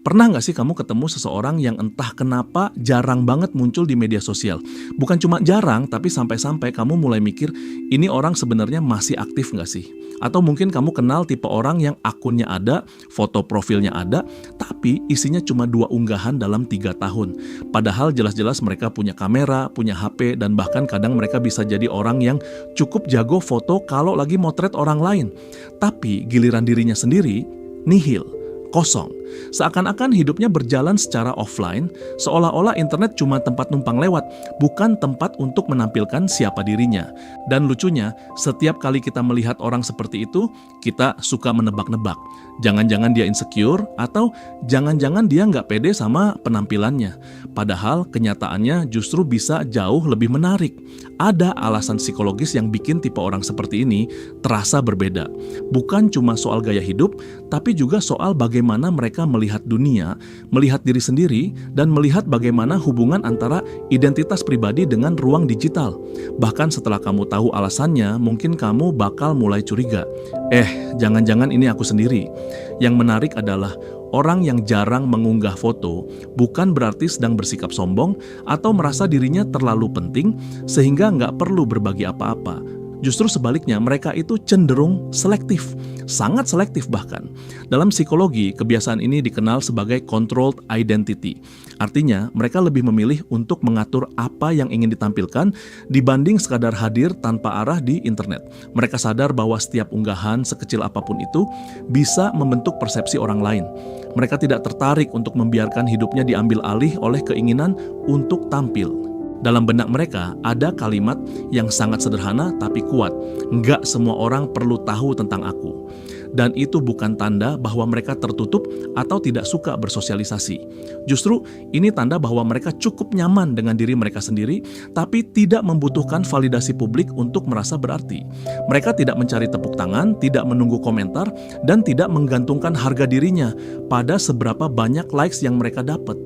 Pernah nggak sih kamu ketemu seseorang yang entah kenapa jarang banget muncul di media sosial? Bukan cuma jarang, tapi sampai-sampai kamu mulai mikir, ini orang sebenarnya masih aktif nggak sih? Atau mungkin kamu kenal tipe orang yang akunnya ada, foto profilnya ada, tapi isinya cuma 2 unggahan dalam 3 tahun. Padahal jelas-jelas mereka punya kamera, punya HP, dan bahkan kadang mereka bisa jadi orang yang cukup jago foto kalau lagi motret orang lain. Tapi giliran dirinya sendiri, nihil. Kosong. Seakan-akan hidupnya berjalan secara offline, seolah-olah internet cuma tempat numpang lewat, bukan tempat untuk menampilkan siapa dirinya. Dan lucunya, setiap kali kita melihat orang seperti itu, kita suka menebak-nebak. Jangan-jangan dia insecure, atau jangan-jangan dia nggak pede sama penampilannya. Padahal kenyataannya justru bisa jauh lebih menarik. Ada alasan psikologis yang bikin tipe orang seperti ini terasa berbeda. Bukan cuma soal gaya hidup, tapi juga soal bagaimana mereka melihat dunia, melihat diri sendiri, dan melihat bagaimana hubungan antara identitas pribadi dengan ruang digital. Bahkan setelah kamu tahu alasannya, mungkin kamu bakal mulai curiga. Jangan-jangan ini aku sendiri. Yang menarik adalah orang yang jarang mengunggah foto bukan berarti sedang bersikap sombong atau merasa dirinya terlalu penting sehingga nggak perlu berbagi apa-apa. Justru sebaliknya, mereka itu cenderung selektif, sangat selektif bahkan. Dalam psikologi, kebiasaan ini dikenal sebagai controlled identity. Artinya, mereka lebih memilih untuk mengatur apa yang ingin ditampilkan dibanding sekadar hadir tanpa arah di internet. Mereka sadar bahwa setiap unggahan, sekecil apapun itu, bisa membentuk persepsi orang lain. Mereka tidak tertarik untuk membiarkan hidupnya diambil alih oleh keinginan untuk tampil. Dalam benak mereka ada kalimat yang sangat sederhana tapi kuat. Nggak semua orang perlu tahu tentang aku. Dan itu bukan tanda bahwa mereka tertutup atau tidak suka bersosialisasi. Justru ini tanda bahwa mereka cukup nyaman dengan diri mereka sendiri, tapi tidak membutuhkan validasi publik untuk merasa berarti. Mereka tidak mencari tepuk tangan, tidak menunggu komentar, dan tidak menggantungkan harga dirinya pada seberapa banyak likes yang mereka dapat.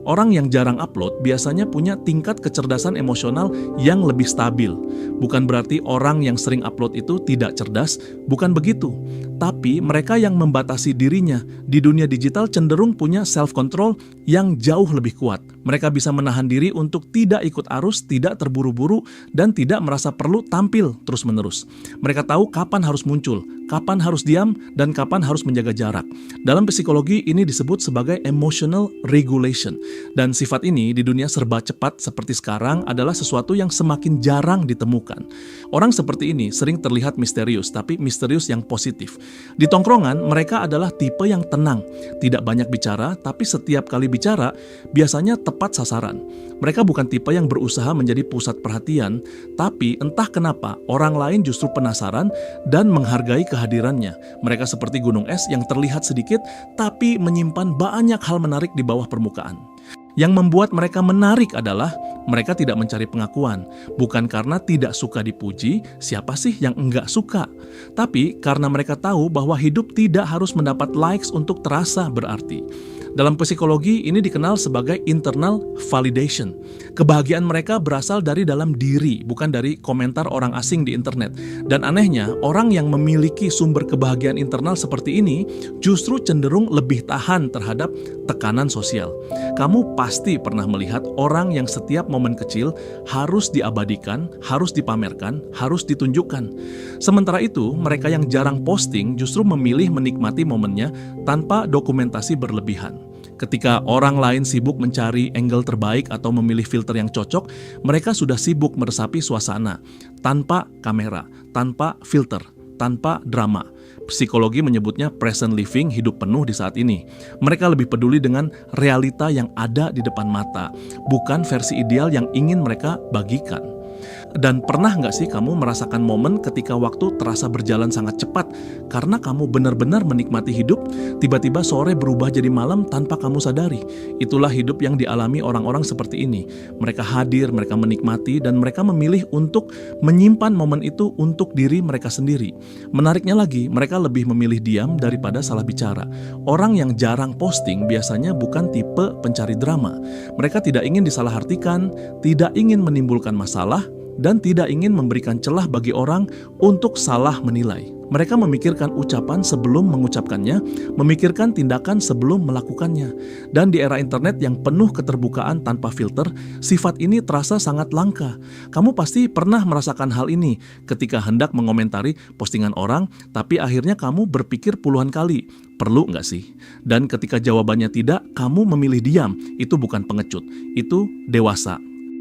Orang yang jarang upload biasanya punya tingkat kecerdasan emosional yang lebih stabil. Bukan berarti orang yang sering upload itu tidak cerdas, bukan begitu. Tapi mereka yang membatasi dirinya di dunia digital cenderung punya self-control yang jauh lebih kuat. Mereka bisa menahan diri untuk tidak ikut arus, tidak terburu-buru, dan tidak merasa perlu tampil terus-menerus. Mereka tahu kapan harus muncul, kapan harus diam, dan kapan harus menjaga jarak. Dalam psikologi ini disebut sebagai emotional regulation. Dan sifat ini di dunia serba cepat seperti sekarang adalah sesuatu yang semakin jarang ditemukan. Orang seperti ini sering terlihat misterius, tapi misterius yang positif. Di tongkrongan, mereka adalah tipe yang tenang, tidak banyak bicara, tapi setiap kali bicara, biasanya tepat sasaran. Mereka bukan tipe yang berusaha menjadi pusat perhatian, tapi entah kenapa orang lain justru penasaran dan menghargai kehadirannya. Mereka seperti gunung es yang terlihat sedikit, tapi menyimpan banyak hal menarik di bawah permukaan. Yang membuat mereka menarik adalah mereka tidak mencari pengakuan, bukan karena tidak suka dipuji, siapa sih yang enggak suka? Tapi karena mereka tahu bahwa hidup tidak harus mendapat likes untuk terasa berarti. Dalam psikologi ini dikenal sebagai internal validation. Kebahagiaan mereka berasal dari dalam diri, bukan dari komentar orang asing di internet. Dan anehnya, orang yang memiliki sumber kebahagiaan internal seperti ini justru cenderung lebih tahan terhadap tekanan sosial. Kamu pasti pernah melihat orang yang setiap momen kecil harus diabadikan, harus dipamerkan, harus ditunjukkan. Sementara itu, mereka yang jarang posting justru memilih menikmati momennya tanpa dokumentasi berlebihan. Ketika orang lain sibuk mencari angle terbaik atau memilih filter yang cocok, mereka sudah sibuk meresapi suasana, tanpa kamera, tanpa filter, tanpa drama. Psikologi menyebutnya present living, hidup penuh di saat ini. Mereka lebih peduli dengan realita yang ada di depan mata, bukan versi ideal yang ingin mereka bagikan. Dan pernah nggak sih kamu merasakan momen ketika waktu terasa berjalan sangat cepat karena kamu benar-benar menikmati hidup, tiba-tiba sore berubah jadi malam tanpa kamu sadari. Itulah hidup yang dialami orang-orang seperti ini. Mereka hadir, mereka menikmati, dan mereka memilih untuk menyimpan momen itu untuk diri mereka sendiri. Menariknya lagi, mereka lebih memilih diam daripada salah bicara. Orang yang jarang posting biasanya bukan tipe pencari drama. Mereka tidak ingin disalahartikan, tidak ingin menimbulkan masalah, dan tidak ingin memberikan celah bagi orang untuk salah menilai. Mereka memikirkan ucapan sebelum mengucapkannya, memikirkan tindakan sebelum melakukannya. Dan di era internet yang penuh keterbukaan tanpa filter, sifat ini terasa sangat langka. Kamu pasti pernah merasakan hal ini ketika hendak mengomentari postingan orang, tapi akhirnya kamu berpikir puluhan kali, perlu nggak sih? Dan ketika jawabannya tidak, kamu memilih diam. Itu bukan pengecut, itu dewasa.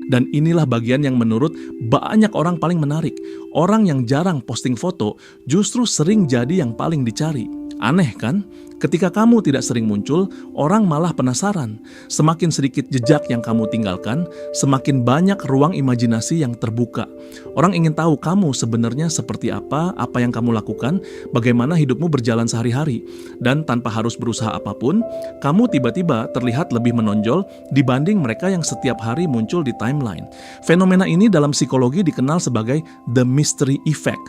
Dan inilah bagian yang menurut banyak orang paling menarik. Orang yang jarang posting foto justru sering jadi yang paling dicari. Aneh kan? Ketika kamu tidak sering muncul, orang malah penasaran. Semakin sedikit jejak yang kamu tinggalkan, semakin banyak ruang imajinasi yang terbuka. Orang ingin tahu kamu sebenarnya seperti apa yang kamu lakukan, bagaimana hidupmu berjalan sehari-hari. Dan tanpa harus berusaha apapun, kamu tiba-tiba terlihat lebih menonjol dibanding mereka yang setiap hari muncul di timeline. Fenomena ini dalam psikologi dikenal sebagai the mystery effect.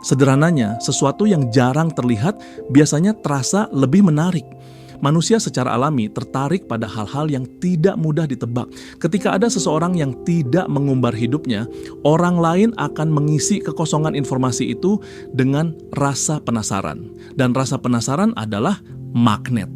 Sederhananya, sesuatu yang jarang terlihat biasanya terasa lebih menarik. Manusia secara alami tertarik pada hal-hal yang tidak mudah ditebak. Ketika ada seseorang yang tidak mengumbar hidupnya, orang lain akan mengisi kekosongan informasi itu dengan rasa penasaran. Dan rasa penasaran adalah magnet.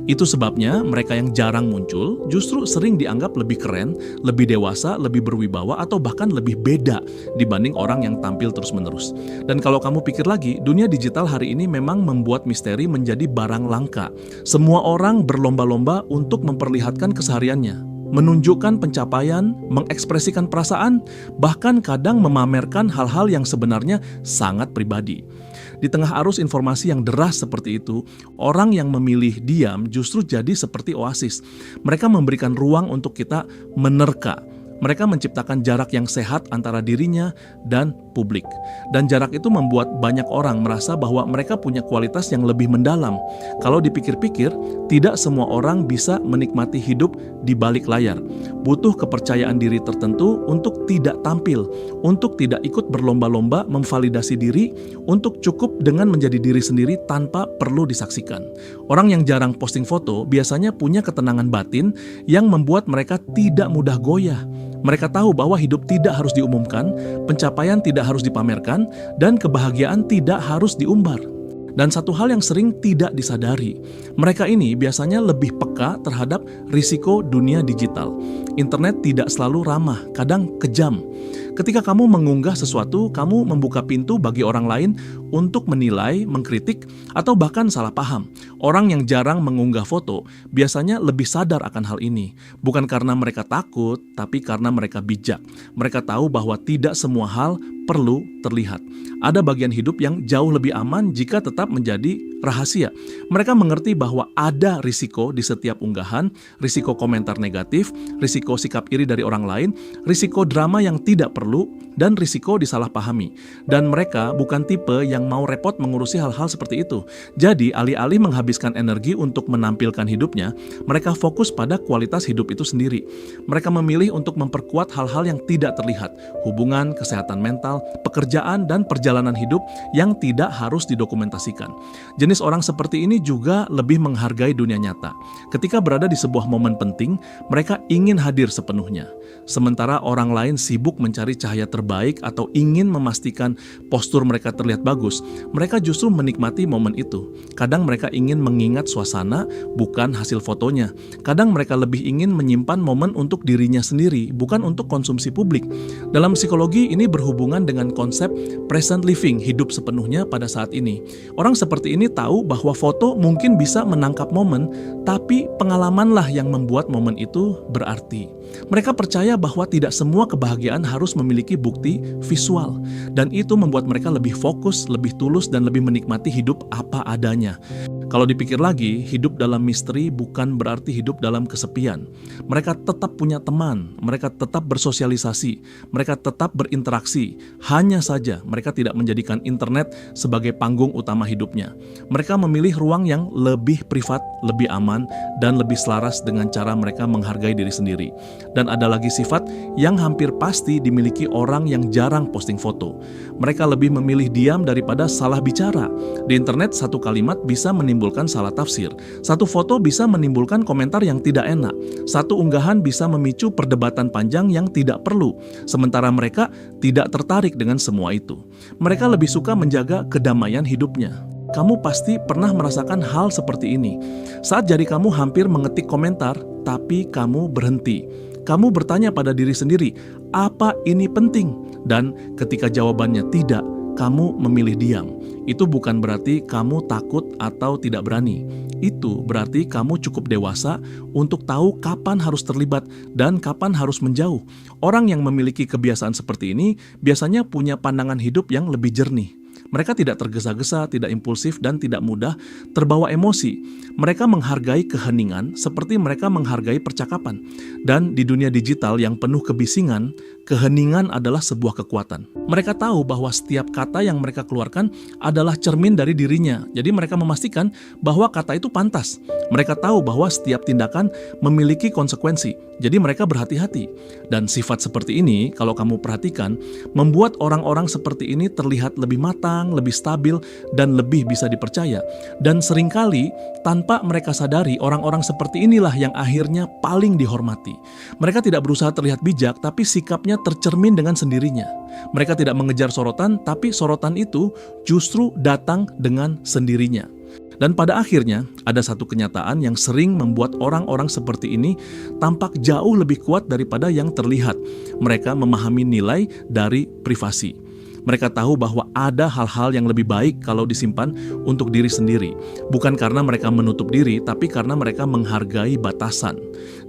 Itu sebabnya mereka yang jarang muncul justru sering dianggap lebih keren, lebih dewasa, lebih berwibawa, atau bahkan lebih beda dibanding orang yang tampil terus-menerus. Dan kalau kamu pikir lagi, dunia digital hari ini memang membuat misteri menjadi barang langka. Semua orang berlomba-lomba untuk memperlihatkan kesehariannya, menunjukkan pencapaian, mengekspresikan perasaan, bahkan kadang memamerkan hal-hal yang sebenarnya sangat pribadi. Di tengah arus informasi yang deras seperti itu, orang yang memilih diam justru jadi seperti oasis. Mereka memberikan ruang untuk kita menerka. Mereka menciptakan jarak yang sehat antara dirinya dan publik. Dan jarak itu membuat banyak orang merasa bahwa mereka punya kualitas yang lebih mendalam. Kalau dipikir-pikir, tidak semua orang bisa menikmati hidup di balik layar. Butuh kepercayaan diri tertentu untuk tidak tampil, untuk tidak ikut berlomba-lomba memvalidasi diri, untuk cukup dengan menjadi diri sendiri tanpa perlu disaksikan. Orang yang jarang posting foto biasanya punya ketenangan batin yang membuat mereka tidak mudah goyah. Mereka tahu bahwa hidup tidak harus diumumkan, pencapaian tidak harus dipamerkan, dan kebahagiaan tidak harus diumbar. Dan satu hal yang sering tidak disadari, mereka ini biasanya lebih peka terhadap risiko dunia digital. Internet tidak selalu ramah, kadang kejam. Ketika kamu mengunggah sesuatu, kamu membuka pintu bagi orang lain untuk menilai, mengkritik, atau bahkan salah paham. Orang yang jarang mengunggah foto biasanya lebih sadar akan hal ini. Bukan karena mereka takut, tapi karena mereka bijak. Mereka tahu bahwa tidak semua hal perlu terlihat. Ada bagian hidup yang jauh lebih aman jika tetap menjadi rahasia. Mereka mengerti bahwa ada risiko di setiap unggahan, risiko komentar negatif, risiko sikap iri dari orang lain, risiko drama yang tidak perlu, dan risiko disalahpahami. Dan mereka bukan tipe yang mau repot mengurusi hal-hal seperti itu. Jadi, alih-alih menghabiskan energi untuk menampilkan hidupnya, mereka fokus pada kualitas hidup itu sendiri. Mereka memilih untuk memperkuat hal-hal yang tidak terlihat, hubungan, kesehatan mental, pekerjaan, dan perjalanan hidup yang tidak harus didokumentasikan. Jenis orang seperti ini juga lebih menghargai dunia nyata. Ketika berada di sebuah momen penting, mereka ingin hadir sepenuhnya. Sementara orang lain sibuk mencari cahaya terbaik atau ingin memastikan postur mereka terlihat bagus, mereka justru menikmati momen itu. Kadang mereka ingin mengingat suasana, bukan hasil fotonya. Kadang mereka lebih ingin menyimpan momen untuk dirinya sendiri, bukan untuk konsumsi publik. Dalam psikologi, ini berhubungan dengan konsep present living, hidup sepenuhnya pada saat ini. Orang seperti ini tahu bahwa foto mungkin bisa menangkap momen, tapi pengalamanlah yang membuat momen itu berarti. Mereka percaya bahwa tidak semua kebahagiaan harus memiliki bukti visual, dan itu membuat mereka lebih fokus, lebih tulus, dan lebih menikmati hidup apa adanya. Kalau dipikir lagi, hidup dalam misteri bukan berarti hidup dalam kesepian. Mereka tetap punya teman, mereka tetap bersosialisasi, mereka tetap berinteraksi. Hanya saja mereka tidak menjadikan internet sebagai panggung utama hidupnya. Mereka memilih ruang yang lebih privat, lebih aman, dan lebih selaras dengan cara mereka menghargai diri sendiri. Dan ada lagi sifat yang hampir pasti dimiliki orang yang jarang posting foto. Mereka lebih memilih diam daripada salah bicara. Di internet, satu kalimat bisa menimbulkan menimbulkan salah tafsir. Satu foto bisa menimbulkan komentar yang tidak enak. Satu unggahan bisa memicu perdebatan panjang yang tidak perlu. Sementara mereka tidak tertarik dengan semua itu. Mereka lebih suka menjaga kedamaian hidupnya. Kamu pasti pernah merasakan hal seperti ini. Saat jari kamu hampir mengetik komentar, tapi kamu berhenti. Kamu bertanya pada diri sendiri, apa ini penting? Dan ketika jawabannya tidak, kamu memilih diam. Itu bukan berarti kamu takut atau tidak berani. Itu berarti kamu cukup dewasa untuk tahu kapan harus terlibat dan kapan harus menjauh. Orang yang memiliki kebiasaan seperti ini biasanya punya pandangan hidup yang lebih jernih. Mereka tidak tergesa-gesa, tidak impulsif, dan tidak mudah terbawa emosi. Mereka menghargai keheningan seperti mereka menghargai percakapan. Dan di dunia digital yang penuh kebisingan, keheningan adalah sebuah kekuatan. Mereka tahu bahwa setiap kata yang mereka keluarkan adalah cermin dari dirinya. Jadi mereka memastikan bahwa kata itu pantas. Mereka tahu bahwa setiap tindakan memiliki konsekuensi. Jadi mereka berhati-hati. Dan sifat seperti ini, kalau kamu perhatikan, membuat orang-orang seperti ini terlihat lebih matang, lebih stabil, dan lebih bisa dipercaya. Dan seringkali, tanpa mereka sadari, orang-orang seperti inilah yang akhirnya paling dihormati. Mereka tidak berusaha terlihat bijak, tapi sikapnya tercermin dengan sendirinya. Mereka tidak mengejar sorotan, tapi sorotan itu justru datang dengan sendirinya. Dan pada akhirnya, ada satu kenyataan yang sering membuat orang-orang seperti ini tampak jauh lebih kuat daripada yang terlihat. Mereka memahami nilai dari privasi. Mereka tahu bahwa ada hal-hal yang lebih baik kalau disimpan untuk diri sendiri. Bukan karena mereka menutup diri, tapi karena mereka menghargai batasan.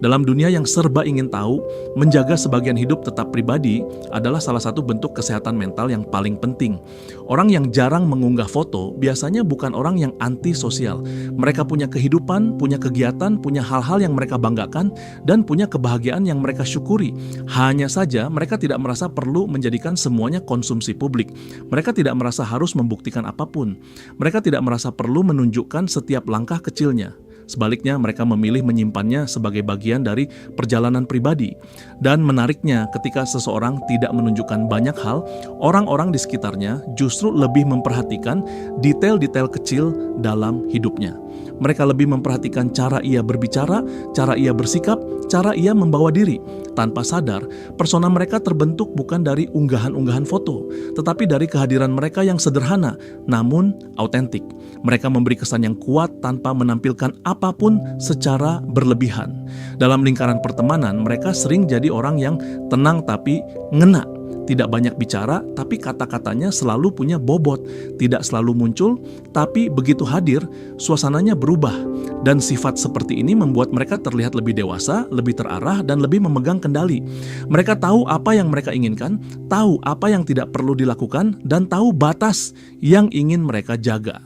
Dalam dunia yang serba ingin tahu, menjaga sebagian hidup tetap pribadi adalah salah satu bentuk kesehatan mental yang paling penting. Orang yang jarang mengunggah foto biasanya bukan orang yang anti-sosial. Mereka punya kehidupan, punya kegiatan, punya hal-hal yang mereka banggakan, dan punya kebahagiaan yang mereka syukuri. Hanya saja mereka tidak merasa perlu menjadikan semuanya konsumsi publik. Mereka tidak merasa harus membuktikan apapun. Mereka tidak merasa perlu menunjukkan setiap langkah kecilnya. Sebaliknya, mereka memilih menyimpannya sebagai bagian dari perjalanan pribadi. Dan menariknya, ketika seseorang tidak menunjukkan banyak hal, orang-orang di sekitarnya justru lebih memperhatikan detail-detail kecil dalam hidupnya. Mereka lebih memperhatikan cara ia berbicara, cara ia bersikap, cara ia membawa diri. Tanpa sadar, persona mereka terbentuk bukan dari unggahan-unggahan foto, tetapi dari kehadiran mereka yang sederhana, namun autentik. Mereka memberi kesan yang kuat tanpa menampilkan apapun secara berlebihan. Dalam lingkaran pertemanan, mereka sering jadi orang yang tenang tapi ngena. Tidak banyak bicara, tapi kata-katanya selalu punya bobot. Tidak selalu muncul, tapi begitu hadir, suasananya berubah. Dan sifat seperti ini membuat mereka terlihat lebih dewasa, lebih terarah, dan lebih memegang kendali. Mereka tahu apa yang mereka inginkan, tahu apa yang tidak perlu dilakukan, dan tahu batas yang ingin mereka jaga.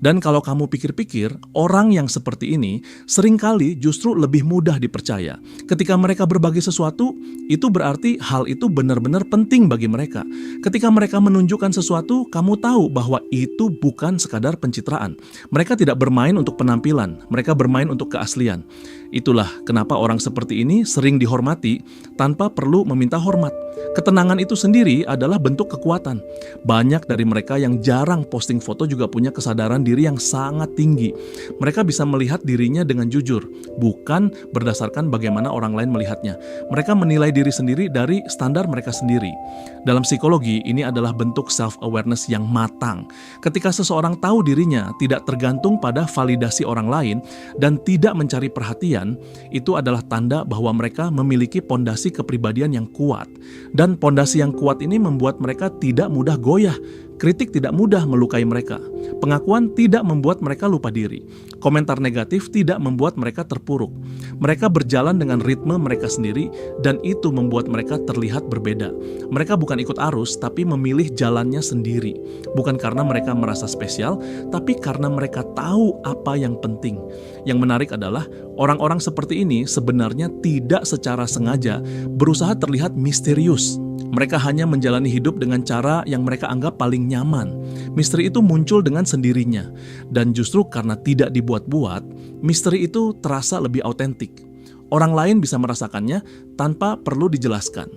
Dan kalau kamu pikir-pikir, orang yang seperti ini seringkali justru lebih mudah dipercaya. Ketika mereka berbagi sesuatu, itu berarti hal itu benar-benar penting bagi mereka. Ketika mereka menunjukkan sesuatu, kamu tahu bahwa itu bukan sekadar pencitraan. Mereka tidak bermain untuk penampilan, mereka bermain untuk keaslian. Itulah kenapa orang seperti ini sering dihormati tanpa perlu meminta hormat. Ketenangan itu sendiri adalah bentuk kekuatan. Banyak dari mereka yang jarang posting foto juga punya kesadaran diri yang sangat tinggi. Mereka bisa melihat dirinya dengan jujur, bukan berdasarkan bagaimana orang lain melihatnya. Mereka menilai diri sendiri dari standar mereka sendiri. Dalam psikologi, ini adalah bentuk self-awareness yang matang. Ketika seseorang tahu dirinya tidak tergantung pada validasi orang lain dan tidak mencari perhatian, itu adalah tanda bahwa mereka memiliki pondasi kepribadian yang kuat. Dan pondasi yang kuat ini membuat mereka tidak mudah goyah. Kritik tidak mudah melukai mereka. Pengakuan tidak membuat mereka lupa diri. Komentar negatif tidak membuat mereka terpuruk. Mereka berjalan dengan ritme mereka sendiri dan itu membuat mereka terlihat berbeda. Mereka bukan ikut arus tapi memilih jalannya sendiri. Bukan karena mereka merasa spesial, tapi karena mereka tahu apa yang penting. Yang menarik adalah orang-orang seperti ini sebenarnya tidak secara sengaja berusaha terlihat misterius. Mereka hanya menjalani hidup dengan cara yang mereka anggap paling nyaman. Misteri itu muncul dengan sendirinya. Dan justru karena tidak dibuat-buat, misteri itu terasa lebih autentik. Orang lain bisa merasakannya tanpa perlu dijelaskan.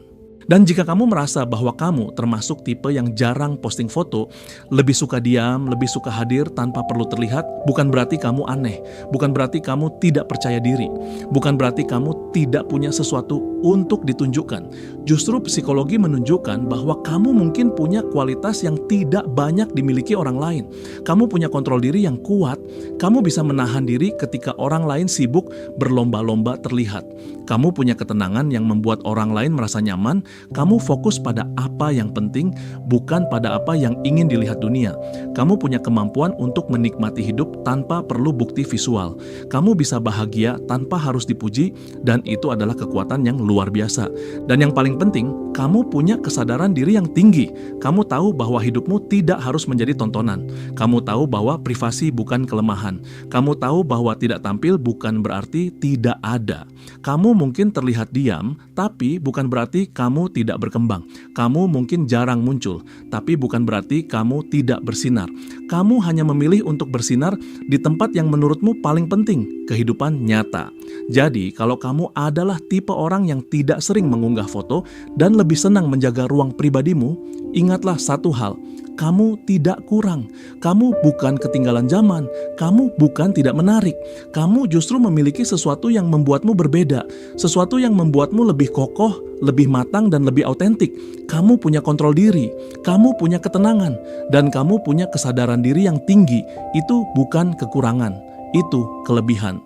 Dan jika kamu merasa bahwa kamu termasuk tipe yang jarang posting foto, lebih suka diam, lebih suka hadir tanpa perlu terlihat, bukan berarti kamu aneh, bukan berarti kamu tidak percaya diri, bukan berarti kamu tidak punya sesuatu untuk ditunjukkan. Justru psikologi menunjukkan bahwa kamu mungkin punya kualitas yang tidak banyak dimiliki orang lain. Kamu punya kontrol diri yang kuat, kamu bisa menahan diri ketika orang lain sibuk berlomba-lomba terlihat. Kamu punya ketenangan yang membuat orang lain merasa nyaman. Kamu fokus pada apa yang penting, bukan pada apa yang ingin dilihat dunia. Kamu punya kemampuan untuk menikmati hidup tanpa perlu bukti visual. Kamu bisa bahagia tanpa harus dipuji, dan itu adalah kekuatan yang luar biasa. Dan yang paling penting, kamu punya kesadaran diri yang tinggi. Kamu tahu bahwa hidupmu tidak harus menjadi tontonan. Kamu tahu bahwa privasi bukan kelemahan. Kamu tahu bahwa tidak tampil bukan berarti tidak ada. Kamu mungkin terlihat diam, tapi bukan berarti kamu tidak berkembang. Kamu mungkin jarang muncul, tapi bukan berarti kamu tidak bersinar. Kamu hanya memilih untuk bersinar di tempat yang menurutmu paling penting, kehidupan nyata. Jadi, kalau kamu adalah tipe orang yang tidak sering mengunggah foto dan lebih senang menjaga ruang pribadimu, ingatlah satu hal. Kamu tidak kurang, kamu bukan ketinggalan zaman, kamu bukan tidak menarik. Kamu justru memiliki sesuatu yang membuatmu berbeda, sesuatu yang membuatmu lebih kokoh, lebih matang, dan lebih autentik. Kamu punya kontrol diri, kamu punya ketenangan, dan kamu punya kesadaran diri yang tinggi. Itu bukan kekurangan, itu kelebihan.